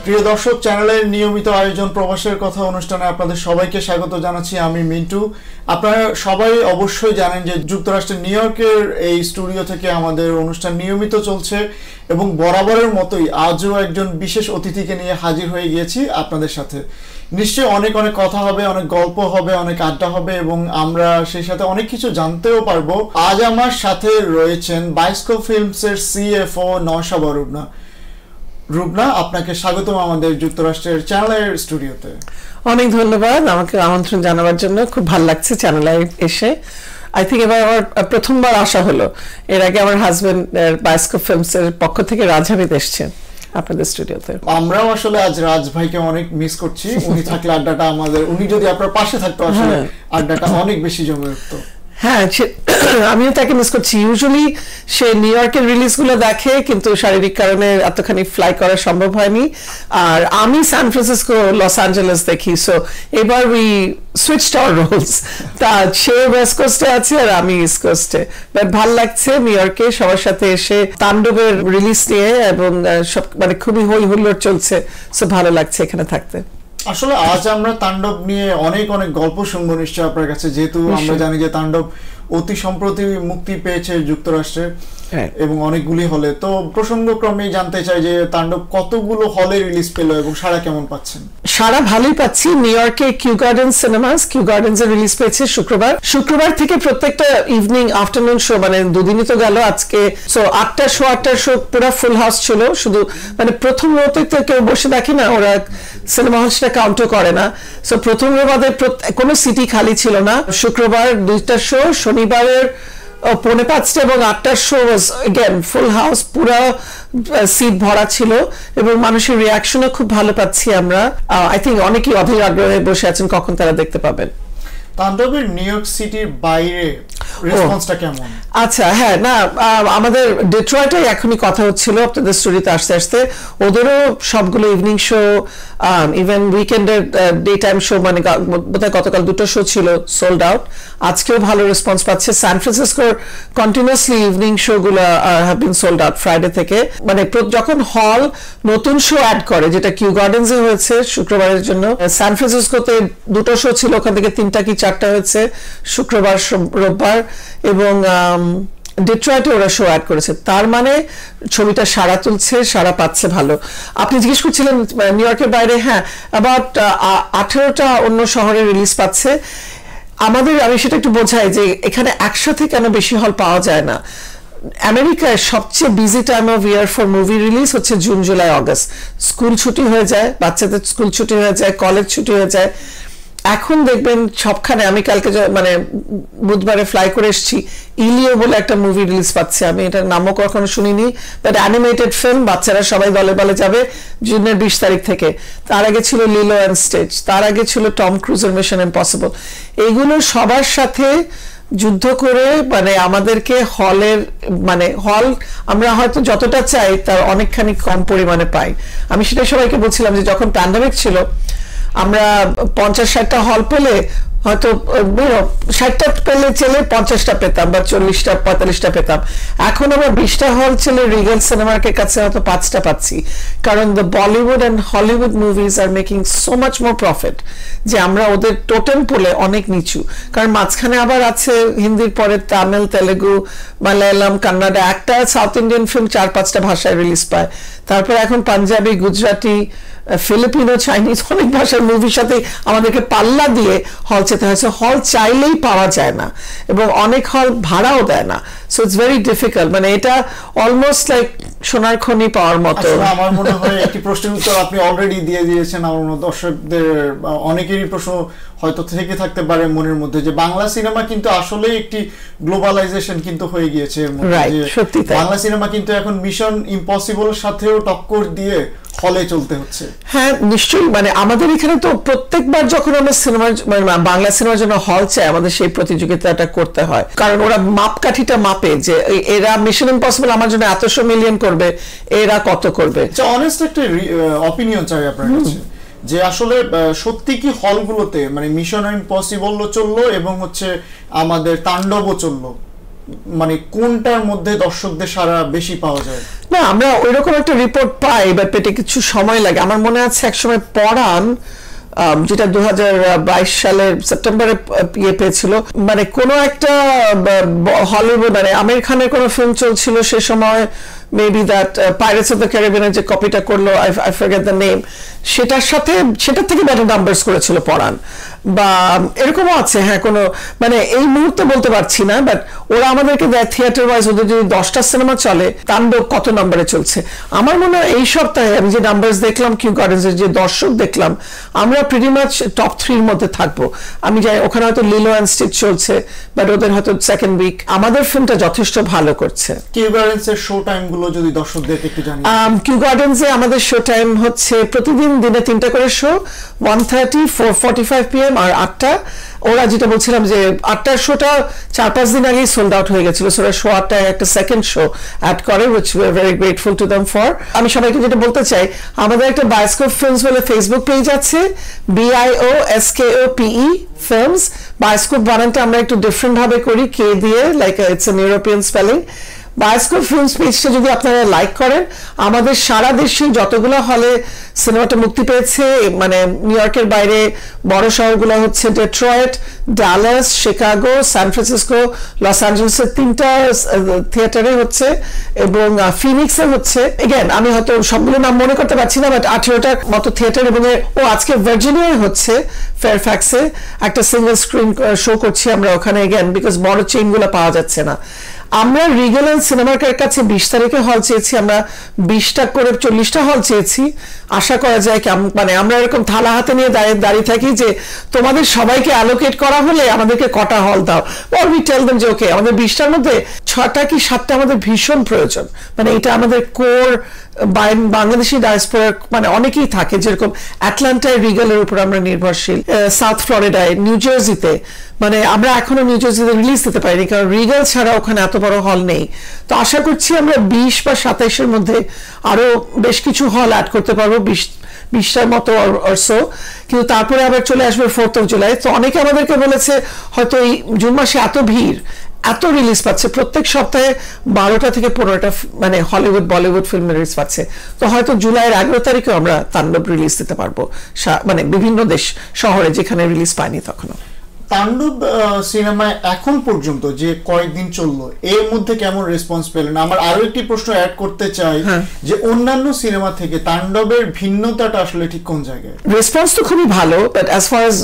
প্রিয় দর্শক, চ্যানেলের নিয়মিত আয়োজন প্রবাসের কথা অনুষ্ঠানে আপনাদের সবাইকে স্বাগত জানাচ্ছি। আমি মিন্টু। আপনারা সবাই অবশ্যই জানেন যে যুক্তরাষ্ট্রের নিউ ইয়র্কের এই স্টুডিও থেকে আমাদের অনুষ্ঠান নিয়মিত চলছে এবং বরাবরের মতোই আজও একজন বিশেষ অতিথিকে নিয়ে হাজির হয়ে গিয়েছি আপনাদের সাথে। নিশ্চয়ই অনেক অনেক কথা হবে, অনেক গল্প হবে, অনেক আড্ডা হবে এবং আমরা সেই সাথে অনেক কিছু জানতেও পারবো। আজ আমার সাথে রয়েছেন বায়োস্কোপ ফিল্মসের সিএফও নওশাবা রুবনা। রুবনা, আপনাকে স্বাগতম আমাদের যুক্তরাষ্ট্রের চ্যানেলের স্টুডিওতে। অনেক ধন্যবাদ আমাকে আমন্ত্রণ জানাবার জন্য। খুব ভালো লাগছে চ্যানেলে এসে। আই থিঙ্ক এবার আমার প্রথমবার আসা হলো। এর আগে আমার হাজবেন্ড বায়োস্কোপ ফিল্মসের পক্ষ থেকে রাজ হামিদ এসছেন আপনাদের স্টুডিওতে। আমরাও আসলে আজ রাজ ভাইকে অনেক মিস করছি। উনি থাকলে আড্ডাটা আমাদের, উনি যদি আপনার পাশে থাকতো আসলে আড্ডাটা অনেক বেশি জমে উঠতো। হ্যাঁ, আমিও তাকে মিস করছি। ইউজুয়ালি সে নিউ ইয়র্কের রিলিজ গুলো দেখে, কিন্তু শারীরিক কারণে এতখানি ফ্লাই করা সম্ভব হয়নি। আর আমি সান ফ্রান্সিসকো, লস অ্যাঞ্জেলেস দেখি। সো এবার উই সুইচড আওয়ার রোলস। তা সে ওয়েস্ট কোস্টে আছে আর আমি ইস্ট কোস্টে। বাট ভাল লাগছে নিউ ইয়র্কে সবার সাথে এসে তাণ্ডবের রিলিজ নিয়ে, এবং সব মানে খুবই হই হুল্লোড় চলছে। সো ভালো লাগছে এখানে থাকতে। আসলে আজ আমরা তাণ্ডব নিয়ে অনেক অনেক গল্প শুনবো নিশ্চয় আপনার কাছে, যেহেতু আমরা জানি যে তাণ্ডব অতি সম্প্রতি মুক্তি পেয়েছে যুক্তরাষ্ট্রে এবং অনেকগুলি হলে। তো প্রসঙ্গক্রমে জানতে চাই যে তাণ্ডব কতগুলো হলে রিলিজ পেলো এবং সাড়া কেমন পাচ্ছেন? সারা ভালোই পাচ্ছি। নিউ ইয়র্কে Kew garden cinemas, Kew gardens এর রিলিজ পেয়েছে শুক্রবার থেকে প্রত্যেকটা ইভিনিং আফটারনুন শো, মানে দুদিনই তো গেল আজকে। সো 8টার শো পুরো ফুল হাউস ছিল। শুধু মানে প্রথম রোতে তো কেউ বসে দেখে না, ওরা সিনেমা হল সেটা কাউন্টও করে না। সো প্রথম রো বাদে কোনো সিটি খালি ছিল না। শুক্রবার 2টা শো, শনিবারের 5:45 এবং 8টার শো ওয়াজ अगेन ফুল হাউস, পুরো সিট ভরা ছিল এবং মানুষের রিঅ্যাকশনও খুব ভালো পাচ্ছি আমরা। আই থিঙ্ক অনেকেই অধীর আগ্রহে বসে আছেন কখন তারা দেখতে পাবেন। তাণ্ডবের নিউ ইয়র্ক সিটির বাইরে রেসপন্সটা কেমন? আচ্ছা, হ্যাঁ, না আমাদের ডেট্রয়েটে এখনই কথা হচ্ছিল আপনাদের স্টোরিতে আসতে আসতে। ওদেরও সবগুলো ইভিনিং শো, ইভেন উইকেন্ডের ডে টাইম শো, মানে বোধহয় গতকাল 2টো শো ছিল সোল্ড আউট। আজকেও ভালো রেসপন্স পাচ্ছে। সান ফ্রান্সিসকোর কন্টিনিউয়াসলি ইভিনিং শো গুলো have been sold out Friday থেকে। মানে যখন হল নতুন শো অ্যাড করে, যেটা কিউ গার্ডেন্সে হয়েছে শুক্রবারের জন্য, সান ফ্রান্সিসকোতে 2টো শো ছিল, ওখান থেকে 3টা কি 4টা হয়েছে শুক্রবার রোববার, এবং ডেট্রয়েটে ওরা শো অ্যাড করেছে। তার মানে ছবিটা সাড়া তুলছে, সাড়া পাচ্ছে ভালো। আপনি জিজ্ঞেস করছিলেন নিউ ইয়র্কের বাইরে। হ্যাঁ, অ্যাবাউট 18টা অন্য শহরে রিলিজ পাচ্ছে। আমি সেটা একটু বোঝাই যে এখানে একসাথে কেন বেশি হল পাওয়া যায় না। আমেরিকায় সবচেয়ে busy time of year for movie release হচ্ছে জুন, জুলাই, অগস্ট। স্কুল ছুটি হয়ে যায়, বাচ্চাদের স্কুল ছুটি হয়ে যায়, কলেজ ছুটি হয়ে যায়। এখন দেখবেন সবখানে, আমি কালকে মানে বুধবারে ফ্লাই করে এসেছি, ইলিও বলে একটা মুভি রিলিজ পাচ্ছে। আমি এটার নামও কখনো শুনিনি, বাট অ্যানিমেটেড ফিল্ম, বাচ্চারা সবাই দলে দলে যাবে জুনের 20 তারিখ থেকে। তার আগে ছিল লিলো অ্যান্ড স্টিচ, তার আগে ছিল টম ক্রুজের মিশন ইম্পসিবল। এইগুলো সবার সাথে যুদ্ধ করে মানে আমাদেরকে হলের, মানে হল আমরা হয়তো যতটা চাই তার অনেকখানি কম পরিমাণে পাই। আমি সেটাই সবাইকে বলছিলাম যে যখন প্যান্ডেমিক ছিল আমরা 50-60টা হল পেলে হয়তো 60টা পেলে চলে 50টা পেতাম, বা 40টা 45টা পেতাম। এখন আমরা 20টা হল ছেলে রিগেল সিনেমার্কের কাছে হয়তো 5টা পাচ্ছি, কারণ the Bollywood and Hollywood movies are making so much more profit যে আমরা ওদের টোটেম পুলে অনেক নিচু। কারণ মাঝখানে আবার আছে হিন্দির পরে তামিল, তেলেগু, মালায়ালাম, কান্নাডা, একটা সাউথ ইন্ডিয়ান ফিল্ম 4-5টা ভাষায় রিলিজ পায়। তারপর এখন পাঞ্জাবি, গুজরাটি, ফিলিপিনো, চাইনিজ অনেক ভাষার মুভির সাথে আমাদেরকে পাল্লা দিয়ে হল যেতে হয়েছে। হল চাইলেই পাওয়া যায় না এবং অনেক হল ভাড়াও দেয় না। So it's very difficult. মানে এটা অলমোস্ট লাইক সোনার খনি পাওয়ার মতো। আমার মনে হয় একটি প্রশ্নের উত্তর আপনি অলরেডি দিয়ে দিয়েছেন। আমার দর্শকদের অনেকেরই প্রশ্ন হয়তো থেকে থাকতে পারে মনের মধ্যে যে বাংলা সিনেমা কিন্তু আসলেই একটি গ্লোবালাইজেশন কিন্তু হয়ে গিয়েছে এর মধ্যে। বাংলা সিনেমা কিন্তু এখন মিশন ইম্পসিবলের সাথেও টক্কর দিয়ে হলে চলতে হচ্ছে। হ্যাঁ, নিশ্চয়ই। মানে আমাদের এখানে তো প্রত্যেকবার যখন আমরা সিনেমা, মানে বাংলা সিনেমার জন্য হল চাই, আমাদের সেই প্রতিযোগিতাটা করতে হয়, কারণ ওরা মাপকাঠিটা মাপে যে এরা মিশন ইম্পসিবল আমার জন্য এতশো মিলিয়ন করবে, এরা কত করবে। অনেস্ট একটা অপিনিয়ন চাই আপনার কাছে যে আসলে সত্যি কি হলগুলোতে মানে মিশন ইম্পসিবল চললো এবং হচ্ছে আমাদের তাণ্ডবও চললো, মানে কোনটার মধ্যে দর্শকদের সাড়া বেশি পাওয়া যায়? না, আমরা ওইরকম একটা রিপোর্ট পাই, বাট পেটে কিছু সময় লাগে। আমার মনে আছে একসময় পরাণ, যেটা 2022 সালের সেপ্টেম্বরে ইয়ে পেয়েছিল, মানে কোনো একটা হলিউড মানে আমির খানের কোনো ফিল্ম চলছিল সে সময়, maybe that pirates of the ক্যারিবিয়ানের যে কপিটা করলো, আই ফরগেট দ্য নেম, সেটার থেকে বেটার নাম্বারস করেছিল পরাণ, বা এরকমও আছে। হ্যাঁ, কোনো মানে এই মুহূর্তে বলতে পারছি না, বাট ওরা আমাদেরকে দেয় থিয়েটার ওয়াইজ, ওদের যদি 10টা সিনেমা চলে, তাণ্ডব কত নম্বরে চলছে। আমার মনে হয় এই সপ্তাহে আমি যে নাম্বারস দেখলাম, কিউ গার্ডেন্সের যে দর্শক দেখলাম, আমরা প্রিটি মাচ টপ 3-র মধ্যে থাকবো। আমি যাই, ওখানে হয়তো লিলো অ্যান্ড স্টিচ চলছে, বাট ওদের হয়তো সেকেন্ড উইক। আমাদের ফিল্মটা যথেষ্ট ভালো করছে। কিউ গার্ডেন্সের শো টাইম গুলো যদি দর্শকদেরকে একটু জানিয়ে। কিউ গার্ডেন্সে আমাদের শো টাইম হচ্ছে প্রতিদিন দিনে 3টা করে শো, 1:30, 4:45 PM আর 8টা। ওরা যেটা বলছিলাম যে 8টার শোটা 4-5 দিন আগেই সোল্ড আউট হয়ে গেছিল, ওরা শো 8টায় একটা সেকেন্ড শো অ্যাড করে, which we are very grateful to them for. আমি সবাইকে যেটা বলতে চাই, আমাদের একটা বায়োস্কোপ ফিল্মস বলে ফেসবুক পেজ আছে, BIOSKOPE ফিল্মস। বায়োস্কোপ বানানটা আমরা একটু ডিফারেন্ট ভাবে করি, কে দিয়ে, like it's an European spelling. Bioscope films পেজটা যদি আপনারা লাইক করেন, আমাদের সারা দেশে যতগুলো হলে সিনেমাটা মুক্তি পেয়েছে, মানে নিউ ইয়র্কের বাইরে বড় শহরগুলো হচ্ছে Detroit, Dallas, Chicago, San Francisco, লস অ্যাঞ্জেলেসের 3টা থিয়েটারে হচ্ছে, এবং ফিনিক্সে হচ্ছে। এগেন আমি হয়তো সবগুলো নাম মনে করতে পারছি না, বাট 18টার মতো থিয়েটার। এবং আজকে ভার্জিনিয়ায় হচ্ছে, ফেয়ারফ্যাক্সে একটা সিঙ্গেল স্ক্রিন শো করছি আমরা ওখানে, এগেন বিকজ বড় চেইনগুলো পাওয়া যাচ্ছে না। আমরা রিগেল এন্ড সিনেমার কাছে 20 তারিখে হল চেয়েছি, আমরা 20টা করে 40টা হল চেয়েছি। আশা করা যায় মানে আমরা এরকম থালা হাতে নিয়ে দাঁড়িয়ে থাকি যে তোমাদের সবাইকে অ্যালোকেট করা হলে আমাদেরকে কটা হল দাও, অর উই টেল দেম যে ওকে আমাদের 20টার মধ্যে 6টা কি 7টা আমাদের ভীষণ প্রয়োজন। মানে এটা আমাদের কোর বাংলাদেশি ডায়াসপোরার মানে অনেকেই থাকে, যেরকম অ্যাটলান্টায় রিগেলের উপর আমরা নির্ভরশীল, সাউথ ফ্লোরিডায়, নিউ জার্সিতে, মানে আমরা এখনো নিউ জার্সিতে রিলিজ দিতে পারিনি কারণ রিগেল ছাড়া ওখানে এত বড় হল নেই। তো আশা করছি আমরা 20 বা 27-এর মধ্যে আরো বেশ কিছু হল অ্যাড করতে পারবো, 20টার মতো অরসো। কিন্তু তারপরে আবার চলে আসবে 4th of July। তো অনেকে আমাদেরকে বলেছে হয়তো এই জুন মাসে এত ভিড়, এত রিলিজ পাচ্ছে, প্রত্যেক সপ্তাহে 12টা থেকে 15টা মানে হলিউড বলিউড ফিল্ম রিলিজ পাচ্ছে। তো হয়তো জুলাইয়ের 11 তারিখে আমরা তাণ্ডব রিলিজ দিতে পারবো, মানে বিভিন্ন দেশ শহরে যেখানে রিলিজ পায়নি তখনও। তাণ্ডব সিনেমায় এখন পর্যন্ত যে কয়েকদিন চললো, এর মধ্যে কেমন রেসপন্স পেলেন? আমার আরো একটি প্রশ্ন অ্যাড করতে চাই, যে অন্যান্য সিনেমা থেকে তাণ্ডবের ভিন্নতাটা আসলে ঠিক কোন জায়গায়? রেসপন্স তো খুবই ভালো, but as far as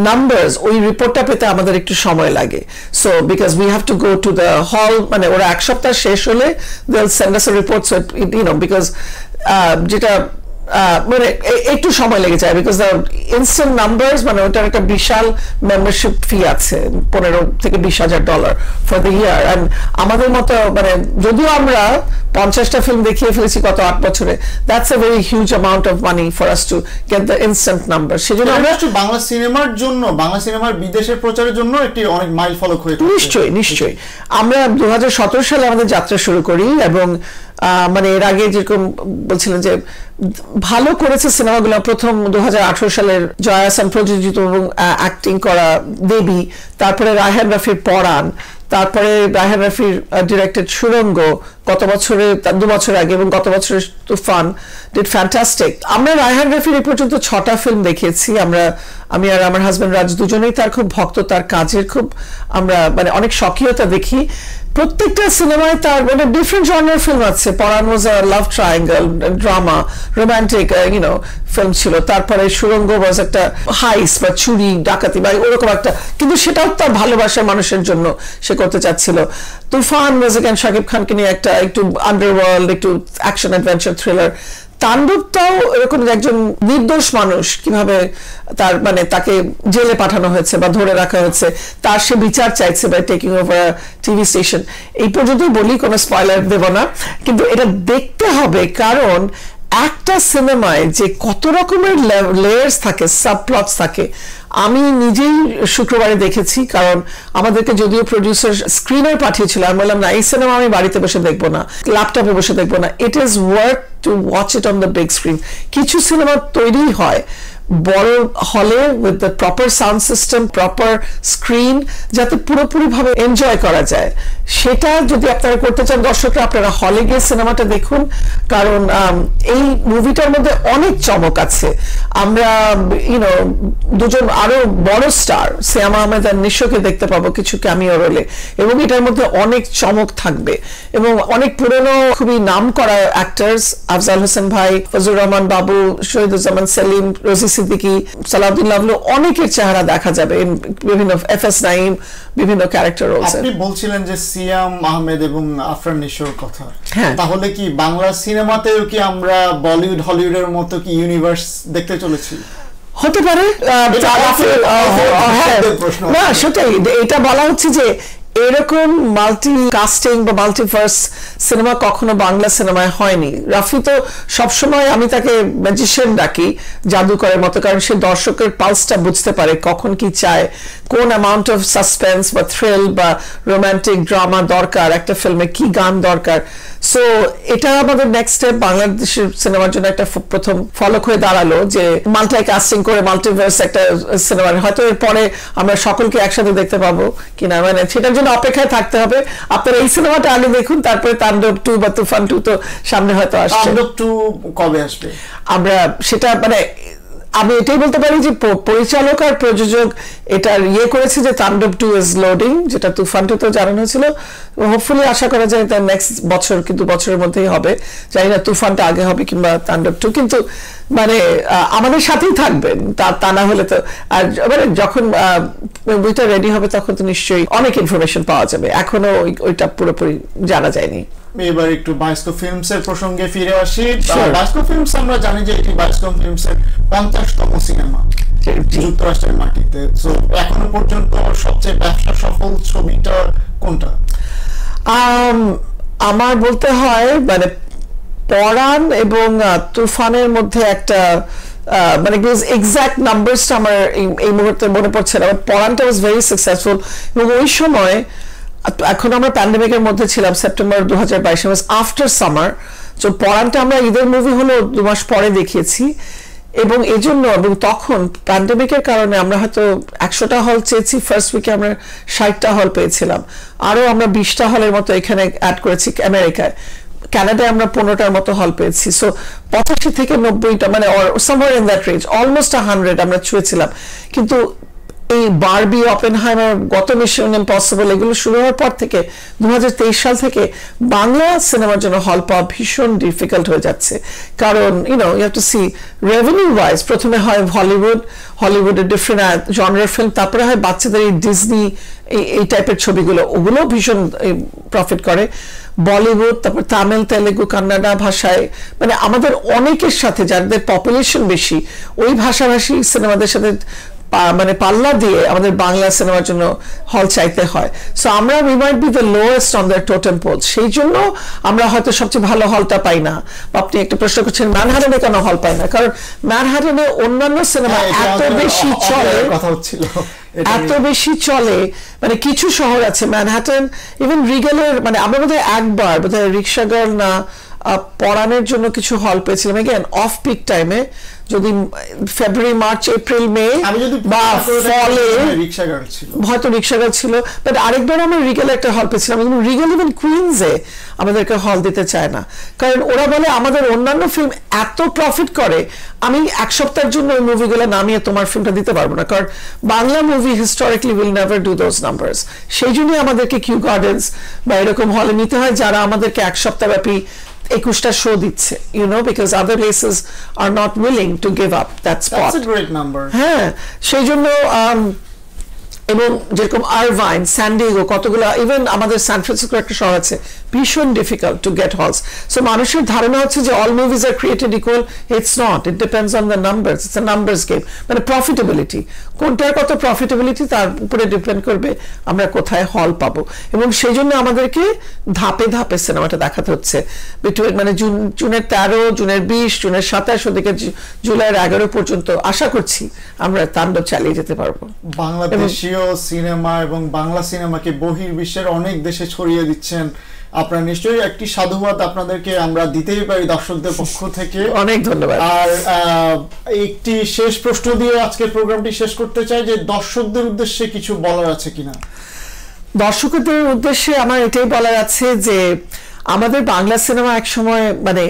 numbers, ওই রিপোর্টটা পেতে আমাদের একটু সময় লাগে। So because we have to go to the hall, মানে ওরা এক সপ্তাহ শেষ হলে they will send us a report, so you know because যেটা মানে একটু সময় লেগে যায়, বিকজ দ্য ইনস্ট্যান্ট নাম্বারস, মানে ওটার একটা বিশাল মেম্বারশিপ ফি আছে, $15,000-20,000 ফর দ্য ইয়ার। অ্যান্ড আমাদের মতো মানে যদিও আমরা 50টা ফিল্ম দেখিয়ে ফেলেছি গত 8 বছরে, that's a very huge amount of money for us to get the instant number. সেজন্য আমরা বাংলা সিনেমার জন্য, বাংলা সিনেমার বিদেশের প্রচারের জন্য একটি অনেক মাইল ফলক হয়ে থাকে। নিশ্চয়ই আমরা 2017 সালে আমাদের যাত্রা শুরু করি, এবং মানে এর আগে যেরকম বলছিলেন যে ভালো করেছে সিনেমাগুলো। প্রথম 2018 সালের জয়া আহসান প্রযোজিত এবং অ্যাক্টিং করা দেবী, তারপরে রায়হান রাফির পরাণ, তারপরে রায়হান রাফির ডিরেক্টেড সুরঙ্গ গত বছরে, 2 বছর আগে, এবং গত বছরের তুফান ডিড ফ্যান্টাস্টিক। আমরা রায়হান রাফির এ পর্যন্ত 6টা ফিল্ম দেখিয়েছি। আমি আর আমার হাজবেন্ড রাজ দুজনেই তার খুব ভক্ত, তার কাজের খুব আমরা মানে অনেক স্বকীয়তা দেখি। প্রত্যেকটা সিনেমায় তার মানে ডিফারেন্ট জনরার ফিল্ম আছে। পরাণ ওয়াজ আ লাভ ট্রায়াঙ্গেল, ড্রামা, রোমান্টিক ফিল্ম ছিল। তারপরে সুরঙ্গ ওয়াজ একটা হাইস বা চুরি ডাকাতি বা ওরকম একটা, কিন্তু সেটাও তার ভালোবাসার মানুষের জন্য সে করতে চাচ্ছিল। তুফান ওয়াজ এগেইন শাকিব খানকে নিয়ে একটা একটু আন্ডারওয়ার্ল্ড, একটু অ্যাকশন অ্যাডভেঞ্চার থ্রিলার। তাণ্ডবটাও এরকম একজন নির্দোষ মানুষ, কিভাবে তার মানে তাকে জেলে পাঠানো হয়েছে বা ধরে রাখা হয়েছে, তার সে বিচার চাইছে by taking over TV station. এই পর্যন্তই বলি, কোনো স্পয়লার দেব না, কিন্তু এটা দেখতে হবে কারণ একটা সিনেমায় যে কত রকমের লেয়ার্স থাকে, সাবপ্লটস থাকে। আমি নিজেই শুক্রবারে দেখেছি, কারণ আমাদেরকে যদিও প্রডিউসার স্ক্রিনার পাঠিয়েছিল, আমি বললাম না এই সিনেমা আমি বাড়িতে বসে দেখবো না, ল্যাপটপে বসে দেখবো না, it is worth to watch it on the big screen. কিছু সিনেমা তৈরি হয় বড় হলে with the proper sound system, proper screen, যাতে পুরোপুরি ভাবে এনজয় করা যায়। সেটা যদি আপনারা করতে চান দর্শকরা, আপনারা হলে গিয়ে সিনেমাটা দেখুন, কারণ এই মুভিটার মধ্যে অনেক চমক আছে। আমরা দুজন আরো বড় স্টার সিয়াম আহমেদ আর নিশোকে দেখতে পাবো কিছু ক্যামিও রোলে, এবং এটার মধ্যে অনেক চমক থাকবে এবং অনেক পুরনো খুবই নাম করা অ্যাক্টরস, আফজাল হোসেন ভাই, ফজলুর রহমান বাবু, শহীদুজ্জামান সেলিম, রোজি সিদ্দিকী, সালাউদ্দিন লাভলু, অনেকের চেহারা দেখা যাবে, বিভিন্ন এফএস নাইম, বিভিন্ন ক্যারেক্টার রোলস। আপনি বলছিলেন যে সিয়াম আহমেদ এবং আফরান নিশোর কথা, হ্যাঁ, তাহলে কি বাংলা সিনেমাতেও কি আমরা বলিউড হলিউডের মতো কি ইউনিভার্স দেখতে চলেছি? হতে পারে। না, সেটাই, এটা বলা হচ্ছে যে এরকম মাল্টি কাস্টিং বা মাল্টিভার্স সিনেমা কখনো বাংলা সিনেমায় হয়নি। রাফি তো সবসময়, আমি তাকে ম্যাজিশিয়ান ডাকি, জাদুকরের মতো, কারণ সে দর্শকের পালসটা বুঝতে পারে, কখন কি চায়, কোন অ্যামাউন্ট অফ সাসপেন্স বা থ্রিল বা রোমান্টিক ড্রামা দরকার একটা ফিল্মে, কি গান দরকার। সো এটা আমাদের নেক্সট স্টেপ বাংলাদেশের সিনেমার জন্য একটা প্রথম ফলক হয়ে দাঁড়ালো, যে মাল্টি কাস্টিং করে মাল্টিভার্স একটা সিনেমা, হয়তো এরপরে আমরা সকলকে একসাথে দেখতে পাবো কিনা, মানে সেটার জন্য অপেক্ষায় থাকতে হবে। আপনারা এই সিনেমাটা আগে দেখুন, তারপরে তাণ্ডব 2 বা তুফান 2 তো সামনে হয়তো আসছে। তাণ্ডব 2 কবে আসবে? আমরা সেটা, মানে আমি এটাই বলতে পারি যে পরিচালক আর প্রযোজক এটা করেছে যে তাণ্ডব 2 ইজ লোডিং, যেটা তুফান 2 তো জানানো হয়েছিল। হোপফুলি আশা করা যায় তার নেক্সট বছর, কিন্তু বছরের মধ্যেই হবে। জানি না তুফানটা আগে হবে কিংবা তাণ্ডব 2, কিন্তু মানে আমাদের সাথেই থাকবেন, তা না হলে তো। আর মানে যখন বইটা রেডি হবে তখন তো নিশ্চয়ই অনেক ইনফরমেশন পাওয়া যাবে, এখনো ওইটা পুরোপুরি জানা যায়নি। এবার একটু বায়োস্কোপ ফিল্মস এর প্রসঙ্গে ফিরে আসি। বায়োস্কোপ ফিল্মস আমরা জানি যে এটি বায়োস্কোপ ফিল্মস এর 50তম সিনেমা যুক্তরাষ্ট্রের মাটিতে। সো এখনো পর্যন্ত সবচেয়ে ব্যবসা সফল ছবিটা কোনটা? আমার বলতে হয় মানে পরাণ এবং তুফানের মধ্যে একটা, মানে এক্সাক্ট নাম্বারসটা আমার এই মুহূর্তে মনে পড়ছে না। পরাণটা ওয়াজ ভেরি সাকসেসফুল, এবং ওই সময়, এখন আমরা প্যান্ডেমিকের মধ্যে ছিলাম, সেপ্টেম্বর 2022 আফটার সামার। তো পরাণটা আমরা ঈদের মুভি হলো 2 মাস পরে দেখিয়েছি, এবং এই জন্য, এবং তখন প্যান্ডেমিকের কারণে আমরা হয়তো 100টা হল চেয়েছি, ফার্স্ট উইকে আমরা 60টা হল পেয়েছিলাম, আরো আমরা 20টা হলের মতো এখানে অ্যাড করেছি আমেরিকায়, কানাডায় আমরা 15টার মতো হল পেয়েছি। সো 85 থেকে 90টা, মানে somewhere in that range, almost 100 আমরা ছুঁয়েছিলাম। কিন্তু এই বারবি, অপেনহাইমার, গত মিশন ইম্পসিবল, এগুলো শুরু হওয়ার পর থেকে 2023 সাল থেকে বাংলা সিনেমার জন্য হল পাওয়া ভীষণ ডিফিকাল্ট হয়ে যাচ্ছে। কারণ you have to see revenue wise, প্রথমে হয় হলিউডের ডিফারেন্ট জনরার ফিল্ম, তারপরে হয় বাচ্চাদের এই ডিজনি এই টাইপের ছবিগুলো, ওগুলো ভীষণ প্রফিট করে। বলিউড, তারপর তামিল, তেলেগু, কান্নাডা ভাষায়, মানে আমাদের অনেকের সাথে যাদের পপুলেশন বেশি, ওই ভাষাভাষী সিনেমাদের সাথে মানে পাল্লা দিয়ে আমাদের বাংলা সিনেমার জন্য হল চাইতে হয়। সো আমরা we might be the lowest on the totem pole, সেই জন্য আমরা হয়তো সবচেয়ে ভালো হলটা পাই না। আপনি একটা প্রশ্ন করছেন ম্যানহাটনে কেন হল পাই না, কারণ ম্যানহাটনে অন্যান্য সিনেমা এত বেশি চলে, এত বেশি চলে, মানে কিছু শহর আছে ম্যানহাটন, ইভেন রিগেলের, মানে আমরা বোধহয় একবার বোধহয় রিক্সা গার্ল না পড়ানোর জন্য কিছু হল পেয়েছিলাম, এগেন অফ পিক টাইমে, যদি ফেব্রুয়ারি, মার্চ, এপ্রিল, মে বা ফলে হয়তো রিক্সাগার ছিল। বাট আরেকবার আমরা রিগেলে একটা হল পেয়েছিলাম, কিন্তু রিগেল ইভেন কুইন্সে আমাদেরকে হল দিতে চায় না, কারণ ওরা বলে আমাদের অন্যান্য ফিল্ম এত প্রফিট করে, আমি 1 সপ্তাহের জন্য ওই মুভিগুলো নামিয়ে তোমার ফিল্মটা দিতে পারবো না, কারণ Bangla movie historically will never do those numbers. সেই জন্যই আমাদেরকে কিউ গার্ডেন্স বা এরকম হলে নিতে হয়, যারা আমাদেরকে 1 সপ্তাহ ব্যাপী 21টা শো দিচ্ছে, because other places are not willing to give up that spot. That's a great number. হ্যাঁ, সেই জন্য এবং যেরকম আরভাইন, স্যান্ডিগো, কতগুলো, ইভেন আমাদের সান ফ্রান্সিসকো একটা শহর আছে, ভীষণ difficult to get halls. So মানুষের ধারণা হচ্ছে যে all movies R created equal, it's not, it depends on the numbers, it's a numbers game. মানে প্রফিটেবিলিটি, কোনটার কত প্রফিটেবিলিটি তার উপরে ডিপেন্ড করবে আমরা কোথায় হল পাবো, এবং সেই জন্য আমাদেরকে ধাপে ধাপে সিনেমাটা দেখাতে হচ্ছে। বিটুইন মানে জুনের 13, জুনের 20, জুনের 27, ওদিকে জুলাইয়ের 11 পর্যন্ত আশা করছি আমরা তাণ্ডব চালিয়ে যেতে পারবো। বাংলাদেশীয় সিনেমা এবং বাংলা সিনেমাকে বহির্বিশ্বের অনেক দেশে ছড়িয়ে দিচ্ছেন আপনারা নিশ্চয়ই একটি সাধুবাদ আপনাদেরকে আমরা দিতেই পারি দর্শকদের পক্ষ থেকে। অনেক ধন্যবাদ। আর একটি শেষ প্রশ্ন দিয়ে আজকের প্রোগ্রামটি শেষ করতে চাই যে দর্শকদের উদ্দেশ্যে কিছু বলার আছে কিনা। দর্শকদের উদ্দেশ্যে আমার এটাই বলার আছে যে আমাদের বাংলা সিনেমা এক সময় মানে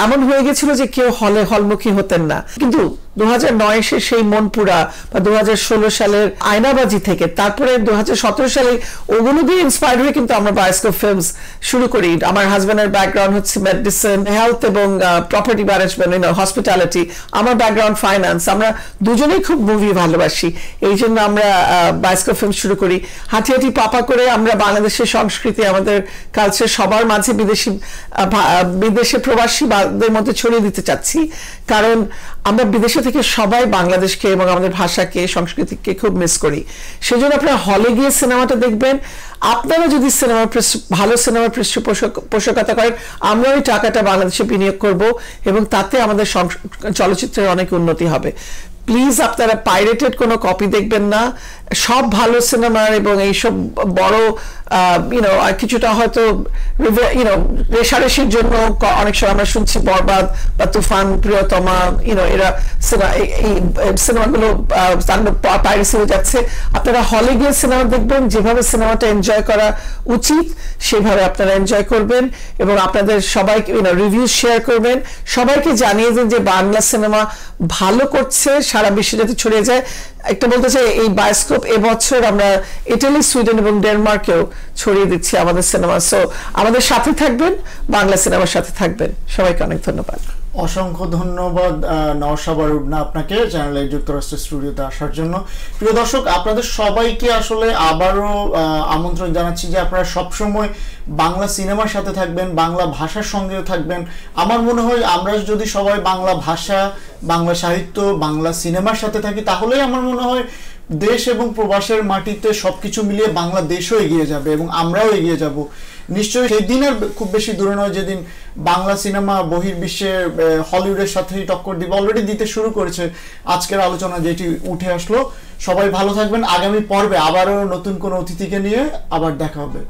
এমন হয়ে গেছিল যে কেউ হলমুখী হতেন না, কিন্তু 2009 সেই মনপুরা বা 2016 সালের আয়নাবাজি থেকে তারপরে 2017 সালে ওগুলো দিয়ে ইন্সপায়ার্ড হয়ে কিন্তু আমরা বায়োস্কোপ ফিল্মস শুরু করি। আমার হাজবেন্ডের ব্যাকগ্রাউন্ড হচ্ছে মেডিসিন, হেলথ এবং প্রপার্টি ম্যানেজমেন্ট, হসপিটালিটি। আমার ব্যাকগ্রাউন্ড ফাইন্যান্স। আমরা দুজনেই খুব মুভি ভালোবাসি, এই জন্য আমরা বায়োস্কোপ ফিল্ম শুরু করি। হাঁটি হাঁটি পাপা করে আমরা বাংলাদেশের সংস্কৃতি, আমাদের কালচার সবার মাঝে বিদেশে প্রবাসীদের মধ্যে ছড়িয়ে দিতে চাচ্ছি, কারণ আমরা বিদেশে থেকে সবাই বাংলাদেশকে এবং আমাদের ভাষাকে, সংস্কৃতিকে খুব মিস করি। সেজন্য আপনারা হলে গিয়ে সিনেমাটা দেখবেন। আপনারা যদি ভালো সিনেমার পৃষ্ঠপোষকতা করেন, আমরা ওই টাকাটা বাংলাদেশে বিনিয়োগ করব এবং তাতে আমাদের চলচ্চিত্রের অনেক উন্নতি হবে। প্লিজ আপনারা পাইরেটেড কোনো কপি দেখবেন না। সব ভালো সিনেমার এবং এইসব বড় কিছুটা হয়তো রেশারেশির জন্য অনেক সময় আমরা শুনছি বরবাদ বা তুফান, প্রিয়তমা, এরা এই সিনেমাগুলো পাইরেসি হয়ে যাচ্ছে। আপনারা হলে গিয়ে সিনেমা দেখবেন, যেভাবে সিনেমাটা এনজয় করা উচিত সেভাবে আপনারা এনজয় করবেন এবং আপনাদের সবাইকে রিভিউ শেয়ার করবেন। সবাইকে জানিয়ে দিন যে বাংলা সিনেমা ভালো করছে, সারা বিশ্বে যাতে ছড়িয়ে যায়। একটা বলতে চাই, এই বায়োস্কোপ এবছর আমরা ইটালি, সুইডেন এবং ডেনমার্কেও ছড়িয়ে দিচ্ছি আমাদের সিনেমা। সো আমাদের সাথে থাকবেন, বাংলা সিনেমার সাথে থাকবেন। সবাইকে অনেক ধন্যবাদ। অসংখ্য ধন্যবাদ নওশাবা রুবনা আপনাকে চ্যানেলে যুক্তরাষ্ট্রের স্টুডিওতে আসার জন্য। প্রিয় দর্শক, আপনাদের সবাইকে আসলে আবারও আমন্ত্রণ জানাচ্ছি যে আপনারা সবসময় বাংলা সিনেমার সাথে থাকবেন, বাংলা ভাষার সঙ্গেও থাকবেন। আমার মনে হয় আমরা যদি সবাই বাংলা ভাষা, বাংলা সাহিত্য, বাংলা সিনেমার সাথে থাকি, তাহলেই আমার মনে হয় দেশ এবং প্রবাসের মাটিতে সবকিছু মিলিয়ে বাংলাদেশও এগিয়ে যাবে এবং আমরাও এগিয়ে যাব। নিশ্চয়ই সেই দিন আর খুব বেশি দূরে নয় যেদিন বাংলা সিনেমা বহির্বিশ্বে হলিউডের সাথেই টক্কর দিবে, অলরেডি দিতে শুরু করেছে। আজকের আলোচনা যেটি উঠে আসলো, সবাই ভালো থাকবেন। আগামী পর্বে আবারও নতুন কোনো অতিথিকে নিয়ে আবার দেখা হবে।